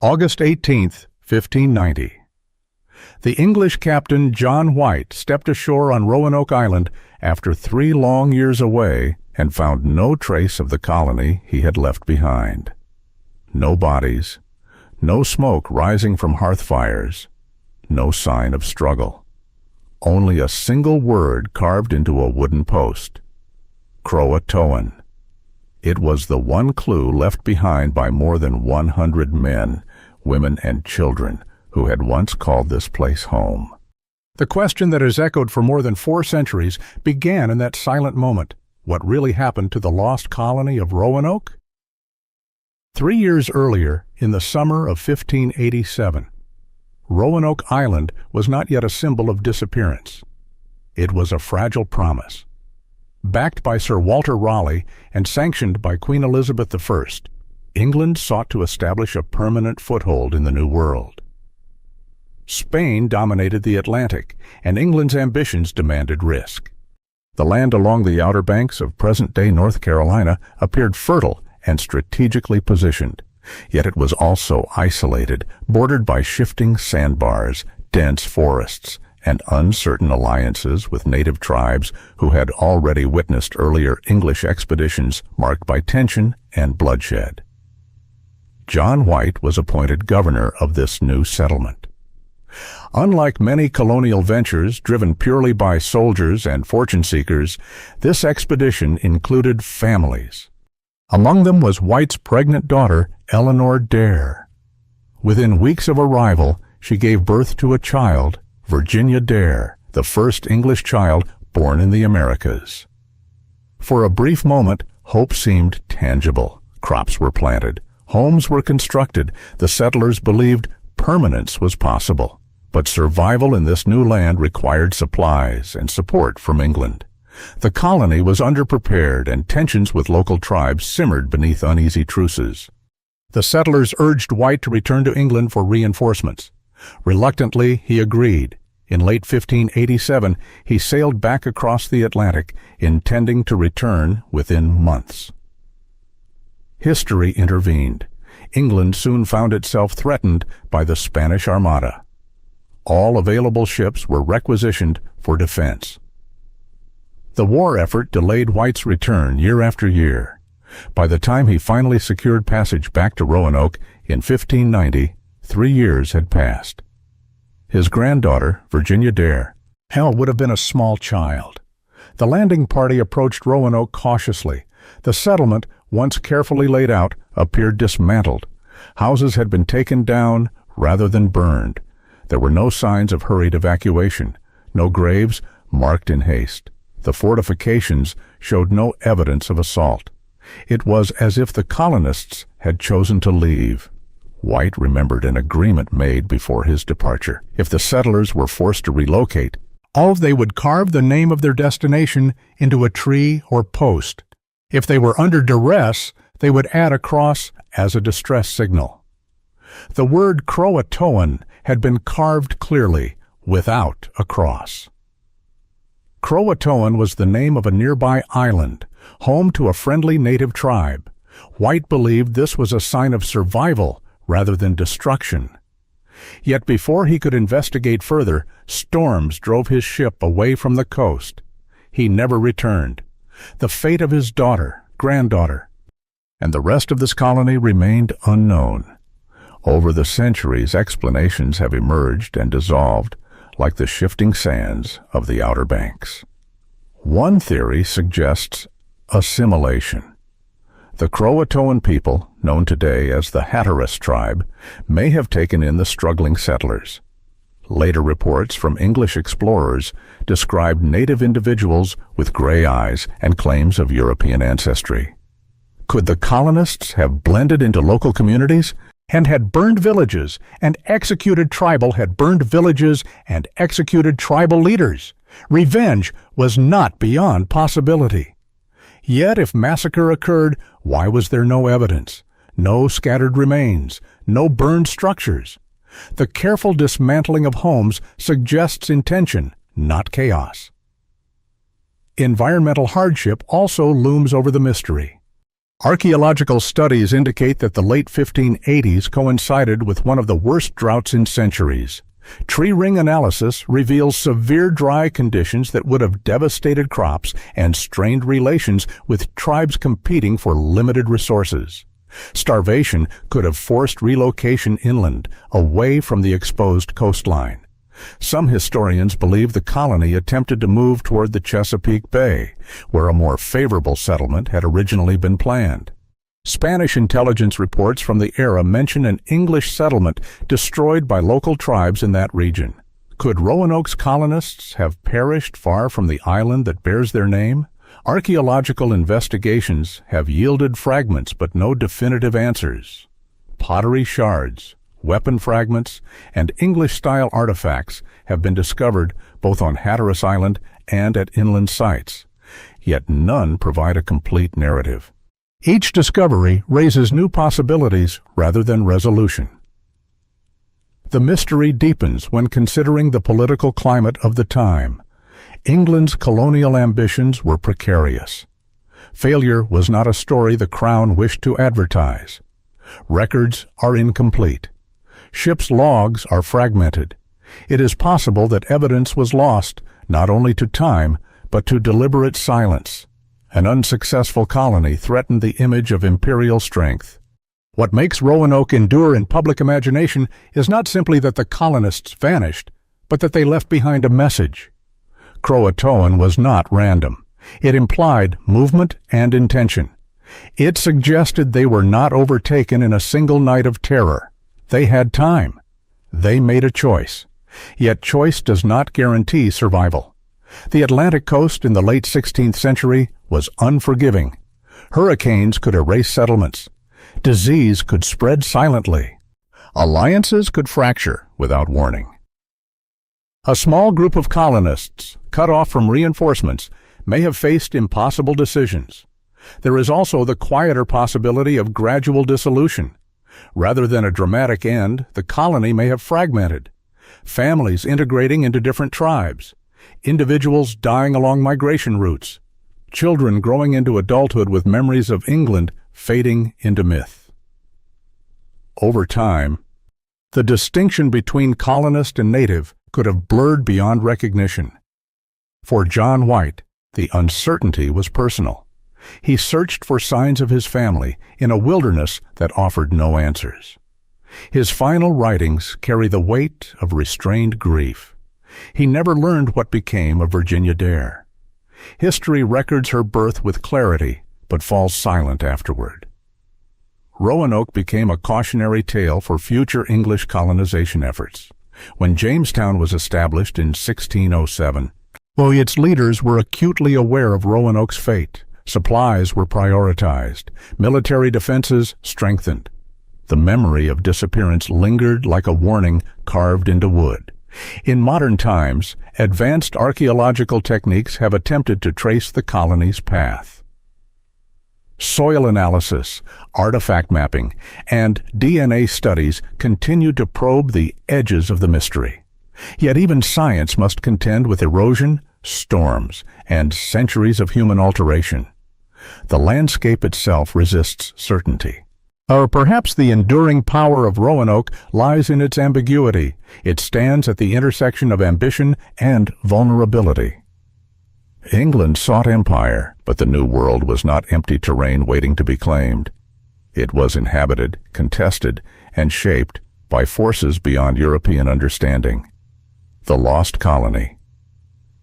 August 18, 1590. The English captain John White stepped ashore on Roanoke Island after 3 long years away and found no trace of the colony he had left behind. No bodies, no smoke rising from hearth fires, no sign of struggle. Only a single word carved into a wooden post: CROATOAN. It was the one clue left behind by more than 100 men, women, and children who had once called this place home. The question that has echoed for more than 4 centuries began in that silent moment. What really happened to the lost colony of Roanoke? 3 years earlier, in the summer of 1587, Roanoke Island was not yet a symbol of disappearance. It was a fragile promise. Backed by Sir Walter Raleigh and sanctioned by Queen Elizabeth I, England sought to establish a permanent foothold in the New World. Spain dominated the Atlantic, and England's ambitions demanded risk. The land along the outer banks of present-day North Carolina appeared fertile and strategically positioned, yet it was also isolated, bordered by shifting sandbars, dense forests, and uncertain alliances with native tribes who had already witnessed earlier English expeditions marked by tension and bloodshed. John White was appointed governor of this new settlement. Unlike many colonial ventures driven purely by soldiers and fortune-seekers, this expedition included families. Among them was White's pregnant daughter, Eleanor Dare. Within weeks of arrival, she gave birth to a child, Virginia Dare, the first English child born in the Americas. For a brief moment, hope seemed tangible. Crops were planted, homes were constructed, the settlers believed permanence was possible. But survival in this new land required supplies and support from England. The colony was underprepared, and tensions with local tribes simmered beneath uneasy truces. The settlers urged White to return to England for reinforcements. Reluctantly, he agreed. In late 1587, he sailed back across the Atlantic, intending to return within months. History intervened. England soon found itself threatened by the Spanish Armada. All available ships were requisitioned for defense. The war effort delayed White's return year after year. By the time he finally secured passage back to Roanoke in 1590, 3 years had passed. His granddaughter, Virginia Dare, would have been a small child. The landing party approached Roanoke cautiously. The settlement, once carefully laid out, appeared dismantled. Houses had been taken down rather than burned. There were no signs of hurried evacuation, no graves marked in haste. The fortifications showed no evidence of assault. It was as if the colonists had chosen to leave. White remembered an agreement made before his departure. If the settlers were forced to relocate, they would carve the name of their destination into a tree or post. If they were under duress, they would add a cross as a distress signal. The word CROATOAN had been carved clearly, without a cross. CROATOAN was the name of a nearby island, home to a friendly native tribe. White believed this was a sign of survival rather than destruction. Yet before he could investigate further, storms drove his ship away from the coast. He never returned. The fate of his daughter, granddaughter, and the rest of this colony remained unknown. Over the centuries, explanations have emerged and dissolved, like the shifting sands of the Outer Banks. One theory suggests assimilation. The CROATOAN people, known today as the Hatteras tribe, may have taken in the struggling settlers. Later reports from English explorers described native individuals with gray eyes and claims of European ancestry. Could the colonists have blended into local communities and had burned villages and executed tribal leaders? Revenge was not beyond possibility. Yet if massacre occurred, why was there no evidence? No scattered remains, no burned structures. The careful dismantling of homes suggests intention, not chaos. Environmental hardship also looms over the mystery. Archaeological studies indicate that the late 1580s coincided with one of the worst droughts in centuries. Tree ring analysis reveals severe dry conditions that would have devastated crops and strained relations with tribes competing for limited resources. Starvation could have forced relocation inland, away from the exposed coastline. Some historians believe the colony attempted to move toward the Chesapeake Bay, where a more favorable settlement had originally been planned. Spanish intelligence reports from the era mention an English settlement destroyed by local tribes in that region. Could Roanoke's colonists have perished far from the island that bears their name? Archaeological investigations have yielded fragments but no definitive answers. Pottery shards, weapon fragments, and English-style artifacts have been discovered both on Hatteras Island and at inland sites, yet none provide a complete narrative. Each discovery raises new possibilities rather than resolution. The mystery deepens when considering the political climate of the time. England's colonial ambitions were precarious. Failure was not a story the Crown wished to advertise. Records are incomplete. Ships' logs are fragmented. It is possible that evidence was lost not only to time, but to deliberate silence. An unsuccessful colony threatened the image of imperial strength. What makes Roanoke endure in public imagination is not simply that the colonists vanished, but that they left behind a message. CROATOAN was not random. It implied movement and intention. It suggested they were not overtaken in a single night of terror. They had time. They made a choice. Yet choice does not guarantee survival. The Atlantic coast in the late 16th century was unforgiving. Hurricanes could erase settlements. Disease could spread silently. Alliances could fracture without warning. A small group of colonists, cut off from reinforcements, may have faced impossible decisions. There is also the quieter possibility of gradual dissolution. Rather than a dramatic end, the colony may have fragmented. Families integrating into different tribes. Individuals dying along migration routes. Children growing into adulthood with memories of England fading into myth. Over time, the distinction between colonist and native could have blurred beyond recognition. For John White, the uncertainty was personal. He searched for signs of his family in a wilderness that offered no answers. His final writings carry the weight of restrained grief. He never learned what became of Virginia Dare. History records her birth with clarity, but falls silent afterward. Roanoke became a cautionary tale for future English colonization efforts. When Jamestown was established in 1607, its leaders were acutely aware of Roanoke's fate. Supplies were prioritized, military defenses strengthened. The memory of disappearance lingered like a warning carved into wood. In modern times, advanced archaeological techniques have attempted to trace the colony's path. Soil analysis, artifact mapping, and DNA studies continue to probe the edges of the mystery. Yet even science must contend with erosion, storms, and centuries of human alteration. The landscape itself resists certainty. Or perhaps the enduring power of Roanoke lies in its ambiguity. It stands at the intersection of ambition and vulnerability. England sought empire, but the New World was not empty terrain waiting to be claimed. It was inhabited, contested, and shaped by forces beyond European understanding. The Lost Colony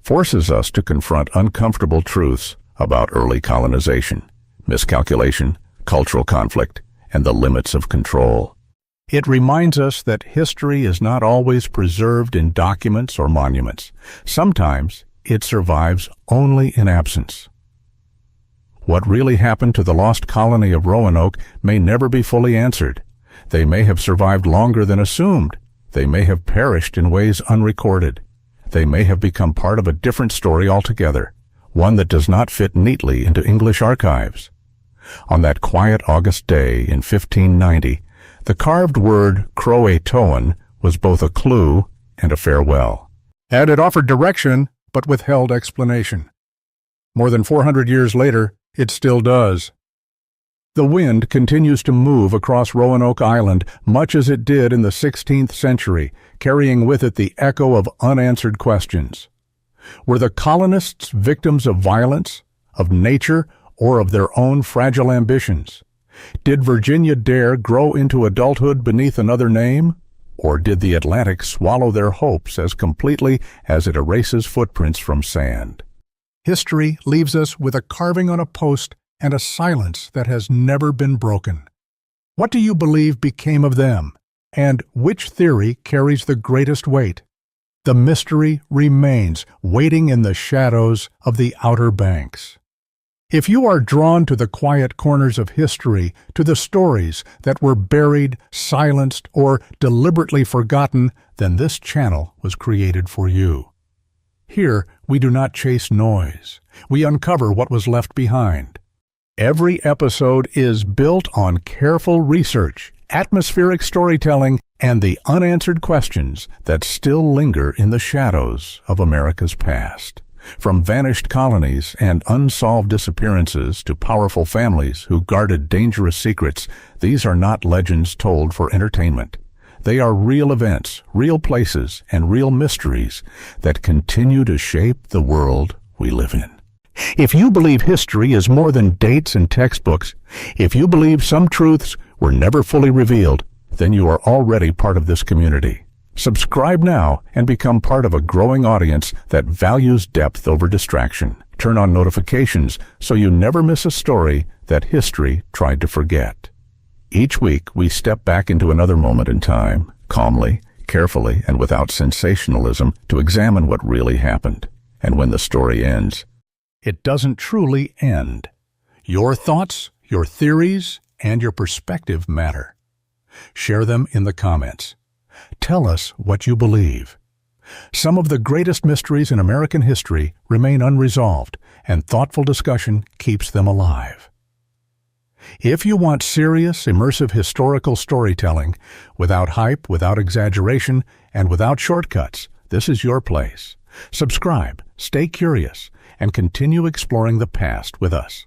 forces us to confront uncomfortable truths about early colonization, miscalculation, cultural conflict, and the limits of control. It reminds us that history is not always preserved in documents or monuments. Sometimes it survives only in absence. What really happened to the lost colony of Roanoke may never be fully answered. They may have survived longer than assumed. They may have perished in ways unrecorded. They may have become part of a different story altogether, one that does not fit neatly into English archives. On that quiet August day in 1590, the carved word CROATOAN was both a clue and a farewell. And it offered direction, but withheld explanation. More than 400 years later, it still does. The wind continues to move across Roanoke Island much as it did in the 16th century, carrying with it the echo of unanswered questions. Were the colonists victims of violence, of nature, or of their own fragile ambitions? Did Virginia dare grow into adulthood beneath another name? Or did the Atlantic swallow their hopes as completely as it erases footprints from sand? History leaves us with a carving on a post and a silence that has never been broken. What do you believe became of them? And which theory carries the greatest weight? The mystery remains, waiting in the shadows of the Outer Banks. If you are drawn to the quiet corners of history, to the stories that were buried, silenced, or deliberately forgotten, then this channel was created for you. Here, we do not chase noise. We uncover what was left behind. Every episode is built on careful research, atmospheric storytelling, and the unanswered questions that still linger in the shadows of America's past. From vanished colonies and unsolved disappearances to powerful families who guarded dangerous secrets, these are not legends told for entertainment. They are real events, real places, and real mysteries that continue to shape the world we live in. If you believe history is more than dates and textbooks, if you believe some truths were never fully revealed, then you are already part of this community. Subscribe now and become part of a growing audience that values depth over distraction. Turn on notifications so you never miss a story that history tried to forget. Each week, we step back into another moment in time, calmly, carefully, and without sensationalism, to examine what really happened. And when the story ends, it doesn't truly end. Your thoughts, your theories, and your perspective matter. Share them in the comments. Tell us what you believe. Some of the greatest mysteries in American history remain unresolved, and thoughtful discussion keeps them alive. If you want serious, immersive historical storytelling, without hype, without exaggeration, and without shortcuts, this is your place. Subscribe, stay curious, and continue exploring the past with us.